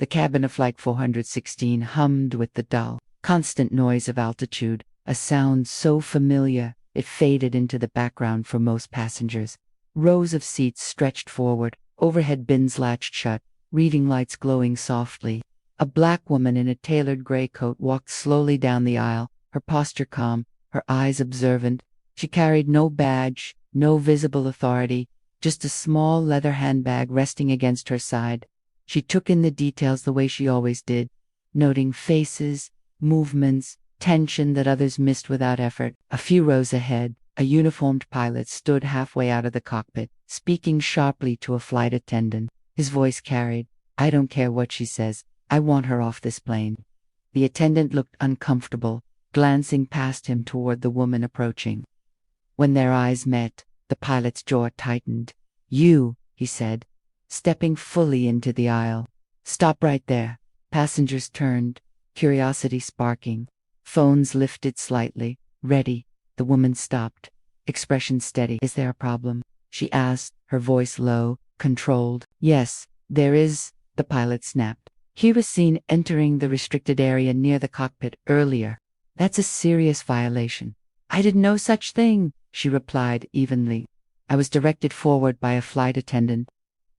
The cabin of Flight 416 hummed with the dull, constant noise of altitude, a sound so familiar it faded into the background for most passengers. Rows of seats stretched forward, overhead bins latched shut, reading lights glowing softly. A black woman in a tailored gray coat walked slowly down the aisle, her posture calm, her eyes observant. She carried no badge, no visible authority, just a small leather handbag resting against her side. She took in the details the way she always did, noting faces, movements, tension that others missed without effort. A few rows ahead, a uniformed pilot stood halfway out of the cockpit, speaking sharply to a flight attendant. His voice carried, "I don't care what she says. I want her off this plane." The attendant looked uncomfortable, glancing past him toward the woman approaching. When their eyes met, the pilot's jaw tightened. "You," he said, stepping fully into the aisle. "Stop right there." Passengers turned, curiosity sparking. Phones lifted slightly. "Ready." The woman stopped, expression steady. "Is there a problem?" she asked, her voice low, controlled. "Yes, there is," the pilot snapped. He was seen entering the restricted area near the cockpit earlier. "That's a serious violation." "I did no such thing," she replied evenly. "I was directed forward by a flight attendant."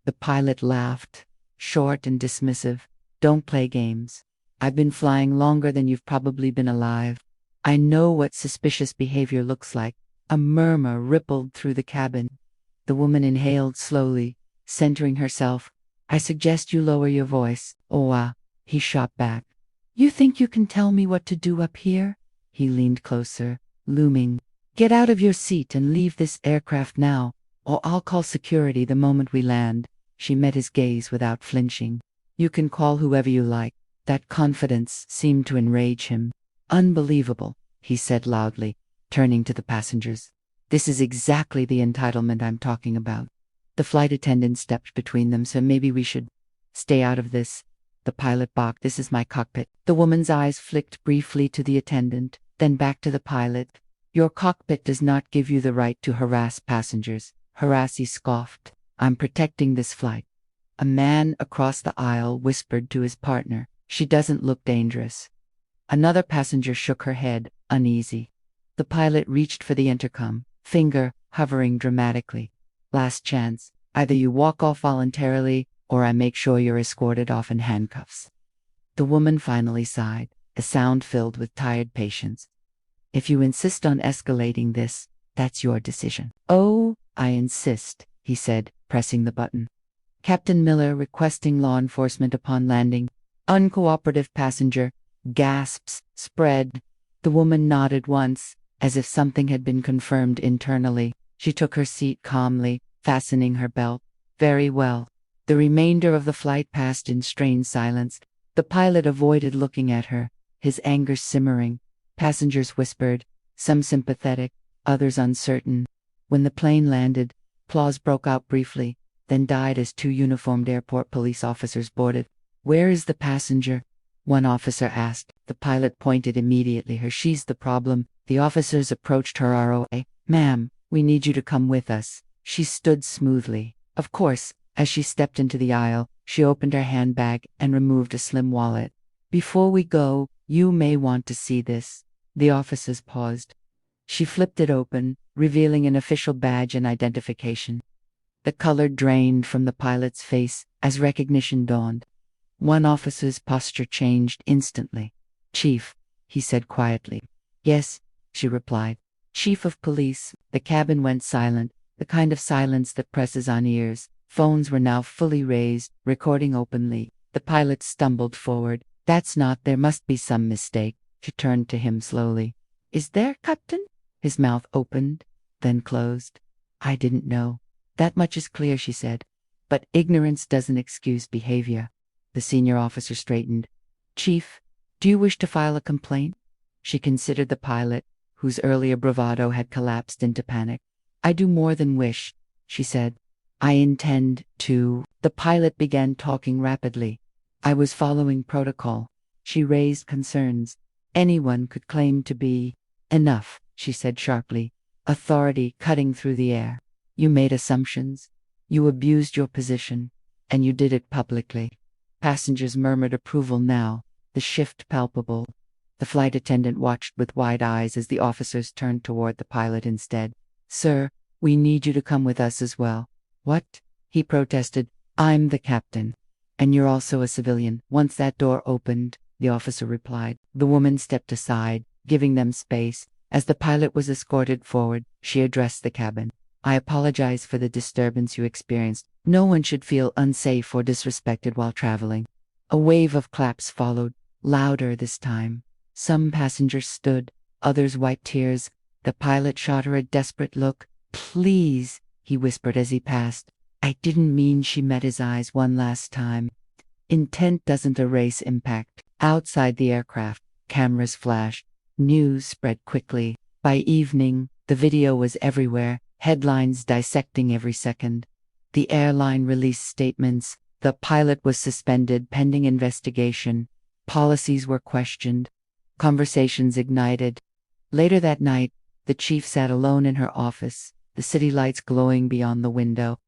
The pilot laughed, short and dismissive. "Don't play games. I've been flying longer than you've probably been alive. I know what suspicious behavior looks like." A murmur rippled through the cabin. The woman inhaled slowly, centering herself. "I suggest you lower your voice." "Oh, he shot back. "You think you can tell me what to do up here?" He leaned closer, looming. "Get out of your seat and leave this aircraft now, or I'll call security the moment we land." She met his gaze without flinching. "You can call whoever you like." That confidence seemed to enrage him. "Unbelievable," he said loudly, turning to the passengers. "This is exactly the entitlement I'm talking about." The flight attendant stepped between them. "So maybe we should stay out of this." The pilot balked. "This is my cockpit." The woman's eyes flicked briefly to the attendant, then back to the pilot. "Your cockpit does not give you the right to harass passengers." Harassi scoffed. "I'm protecting this flight." A man across the aisle whispered to his partner, "She doesn't look dangerous." Another passenger shook her head, uneasy. The pilot reached for the intercom, finger hovering dramatically. "Last chance. Either you walk off voluntarily, or I make sure you're escorted off in handcuffs." The woman finally sighed, a sound filled with tired patience. "If you insist on escalating this, that's your decision." "Oh, I insist," he said, pressing the button. "Captain Miller requesting law enforcement upon landing." Uncooperative passenger. Gasps spread. The woman nodded once, as if something had been confirmed internally. She took her seat calmly, fastening her belt. "Very well." The remainder of the flight passed in strained silence. The pilot avoided looking at her, his anger simmering. Passengers whispered, some sympathetic, others uncertain. When the plane landed, applause broke out briefly, then died as two uniformed airport police officers boarded. "Where is the passenger?" one officer asked. The pilot pointed immediately. "She's the problem." The officers approached her. "ROA. Ma'am, we need you to come with us." She stood smoothly. Of course, as she stepped into the aisle, she opened her handbag and removed a slim wallet. "Before we go, you may want to see this." The officers paused. She flipped it open, revealing an official badge and identification. The color drained from the pilot's face as recognition dawned. One officer's posture changed instantly. "Chief," he said quietly. "Yes," she replied. "Chief of police." The cabin went silent, the kind of silence that presses on ears. Phones were now fully raised, recording openly. The pilot stumbled forward. "That's not. There must be some mistake." She turned to him slowly. "Is there, Captain?" His mouth opened, then closed. "I didn't know." "That much is clear," she said. "But ignorance doesn't excuse behavior." The senior officer straightened. "Chief, do you wish to file a complaint?" She considered the pilot, whose earlier bravado had collapsed into panic. "I do more than wish," she said. "I intend to." The pilot began talking rapidly. "I was following protocol." She raised concerns. "Anyone could claim to be." "Enough," she said sharply, authority cutting through the air. "You made assumptions. You abused your position, and you did it publicly." Passengers murmured approval now, the shift palpable. The flight attendant watched with wide eyes as the officers turned toward the pilot instead. "Sir, we need you to come with us as well." "What?" he protested. "I'm the captain. And you're also a civilian." "Once that door opened," the officer replied. The woman stepped aside, giving them space. As the pilot was escorted forward, she addressed the cabin. "I apologize for the disturbance you experienced. No one should feel unsafe or disrespected while traveling." A wave of claps followed, louder this time. Some passengers stood, others wiped tears. The pilot shot her a desperate look. "Please," he whispered as he passed. "I didn't mean." She met his eyes one last time. Intent doesn't erase impact. Outside the aircraft, cameras flashed. News spread quickly. By evening, the video was everywhere, headlines dissecting every second. The airline released statements. The pilot was suspended pending investigation. Policies were questioned. Conversations ignited. Later that night, the chief sat alone in her office, the city lights glowing beyond the window.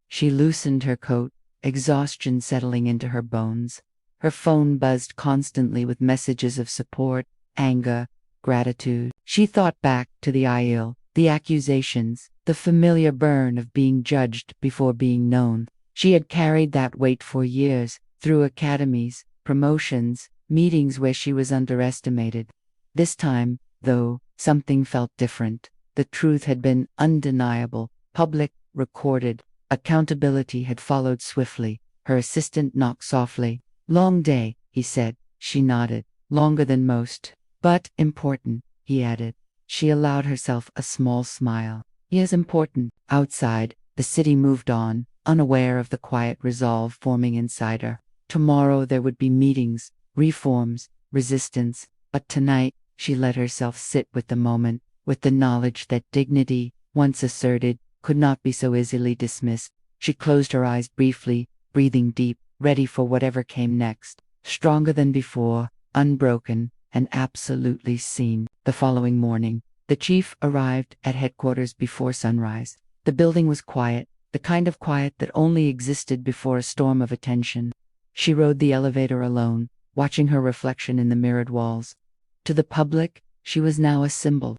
She loosened her coat, exhaustion settling into her bones. Her phone buzzed constantly with messages of support, anger, gratitude. She thought back to the IL, the accusations, the familiar burn of being judged before being known. She had carried that weight for years, through academies, promotions, meetings where she was underestimated. This time, though, something felt different. The truth had been undeniable, public, recorded. Accountability had followed swiftly. Her assistant knocked softly. "Long day," he said. She nodded. "Longer than most. But important," he added. She allowed herself a small smile. "Yes, important." Outside, the city moved on, unaware of the quiet resolve forming inside her. Tomorrow there would be meetings, reforms, resistance, but tonight she let herself sit with the moment, with the knowledge that dignity, once asserted, could not be so easily dismissed. She closed her eyes briefly, breathing deep, ready for whatever came next. Stronger than before, unbroken, and absolutely seen. The following morning, the chief arrived at headquarters before sunrise. The building was quiet, the kind of quiet that only existed before a storm of attention. She rode the elevator alone, watching her reflection in the mirrored walls. To the public, she was now a symbol.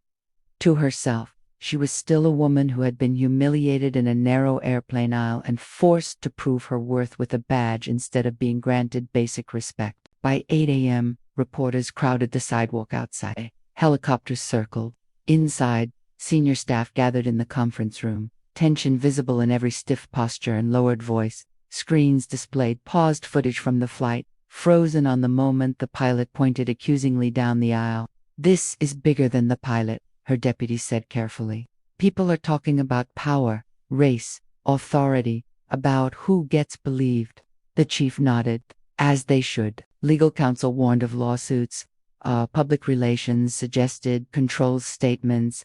To herself, she was still a woman who had been humiliated in a narrow airplane aisle and forced to prove her worth with a badge instead of being granted basic respect. By 8 a.m., reporters crowded the sidewalk outside. Helicopters circled. Inside, senior staff gathered in the conference room, tension visible in every stiff posture and lowered voice. Screens displayed paused footage from the flight, frozen on the moment the pilot pointed accusingly down the aisle. "This is bigger than the pilot," her deputy said carefully. "People are talking about power, race, authority, about who gets believed." The chief nodded, as they should. Legal counsel warned of lawsuits. Public relations suggested control statements.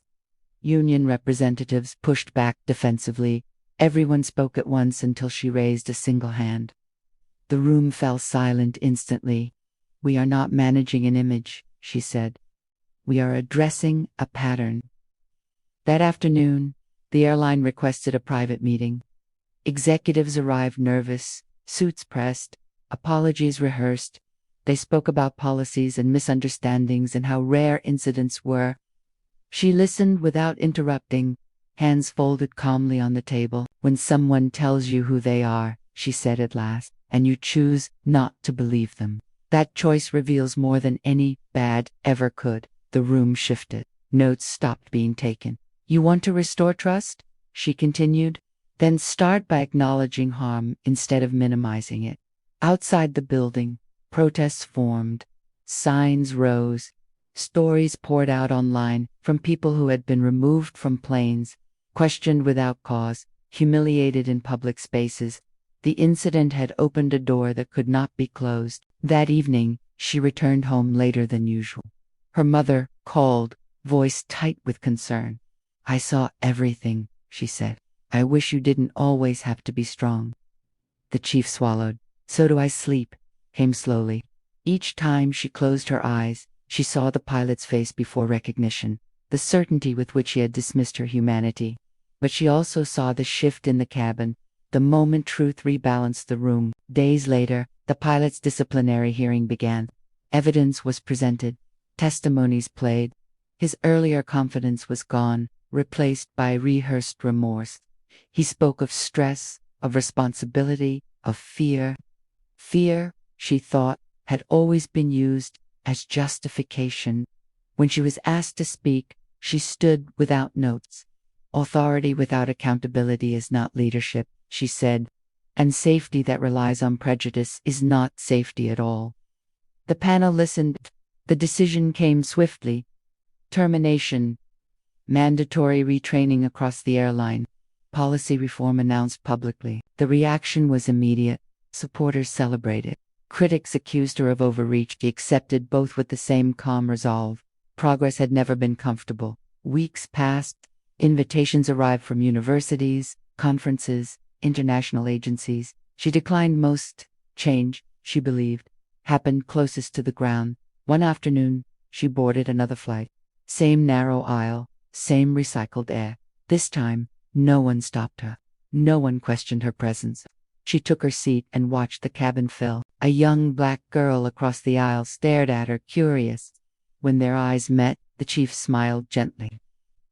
Union representatives pushed back defensively. Everyone spoke at once until she raised a single hand. The room fell silent instantly. "We are not managing an image," she said. "We are addressing a pattern." That afternoon, the airline requested a private meeting. Executives arrived nervous, suits pressed, apologies rehearsed. They spoke about policies and misunderstandings and how rare incidents were. She listened without interrupting, hands folded calmly on the table. "When someone tells you who they are," she said at last, "and you choose not to believe them, that choice reveals more than any bad ever could." The room shifted. Notes stopped being taken. "You want to restore trust?" she continued. "Then start by acknowledging harm instead of minimizing it." Outside the building, protests formed. Signs rose. Stories poured out online from people who had been removed from planes, questioned without cause, humiliated in public spaces. The incident had opened a door that could not be closed. That evening, she returned home later than usual. Her mother called, voice tight with concern. "I saw everything," she said. "I wish you didn't always have to be strong." The chief swallowed. "So do I." Sleep came slowly. Each time she closed her eyes, she saw the pilot's face before recognition, the certainty with which he had dismissed her humanity. But she also saw the shift in the cabin, the moment truth rebalanced the room. Days later, The pilot's disciplinary hearing began. Evidence was presented. Testimonies played. His earlier confidence was gone, replaced by rehearsed remorse. He spoke of stress, of responsibility, of fear. Fear, she thought, had always been used as justification. When she was asked to speak, she stood without notes. Authority without accountability is not leadership, she said, and safety that relies on prejudice is not safety at all. The panel listened. The decision came swiftly. Termination. Mandatory retraining across the airline. Policy reform announced publicly. The reaction was immediate. Supporters celebrated. Critics accused her of overreach. She accepted both with the same calm resolve. Progress had never been comfortable. Weeks passed. Invitations arrived from universities, conferences, international agencies. She declined most. Change, she believed, happened closest to the ground. One afternoon, she boarded another flight. Same narrow aisle, same recycled air. This time, no one stopped her. No one questioned her presence. She took her seat and watched the cabin fill. A young black girl across the aisle stared at her, curious. When their eyes met, the chief smiled gently.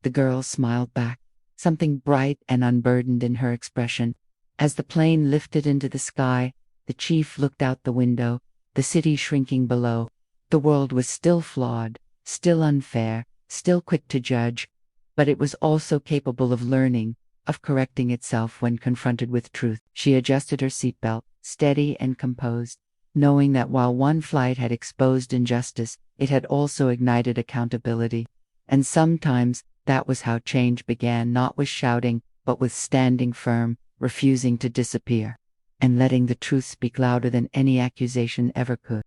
The girl smiled back, something bright and unburdened in her expression. As the plane lifted into the sky, the chief looked out the window, the city shrinking below. The world was still flawed, still unfair, still quick to judge, but it was also capable of learning, of correcting itself when confronted with truth. She adjusted her seatbelt, steady and composed, knowing that while one flight had exposed injustice, it had also ignited accountability. And sometimes, that was how change began, not with shouting, but with standing firm, refusing to disappear, and letting the truth speak louder than any accusation ever could.